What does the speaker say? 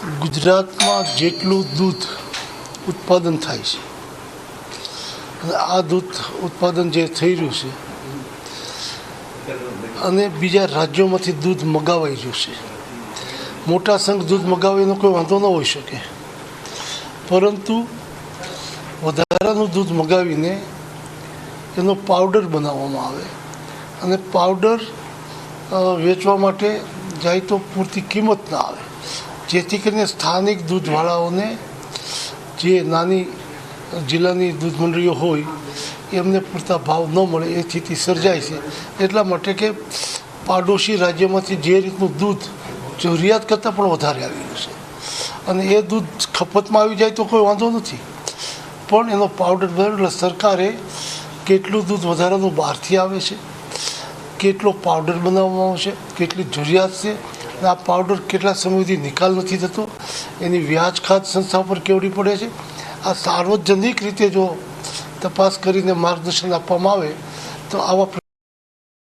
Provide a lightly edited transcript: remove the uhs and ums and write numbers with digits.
ગુજરાતમાં જેટલું દૂધ ઉત્પાદન થાય છે અને આ દૂધ ઉત્પાદન જે થઈ રહ્યું છે અને બીજા રાજ્યોમાંથી દૂધ મગાવાઈ રહ્યું છે, મોટા સંઘ દૂધ મગાવે એનો કોઈ વાંધો ન હોઈ શકે, પરંતુ વધારાનું દૂધ મગાવીને એનો પાવડર બનાવવામાં આવે અને પાવડર વેચવા માટે જાય તો પૂરતી કિંમત ના આવે, જેથી કરીને સ્થાનિક દૂધવાળાઓને જે નાની જિલ્લાની દૂધ મંડળીઓ હોય એમને પૂરતા ભાવ ન મળે એ સ્થિતિ સર્જાય છે. એટલા માટે કે પાડોશી રાજ્યમાંથી જે રીતનું દૂધ જરૂરિયાત કરતાં પણ વધારે આવી રહ્યું છે અને એ દૂધ ખપતમાં આવી જાય તો કોઈ વાંધો નથી, પણ એનો પાવડર એટલે સરકારે કેટલું દૂધ વધારાનું બહારથી આવે છે, કેટલો પાવડર બનાવવામાં આવશે, કેટલી જરૂરિયાત છે અને આ પાવડર કેટલા સમયથી નિકાલ નથી થતો, એની વ્યાજ ખાત સંસ્થા પર કેવડી પડે છે, આ સાર્વજનિક રીતે જો તપાસ કરીને માર્ગદર્શન આપવામાં આવે તો આવા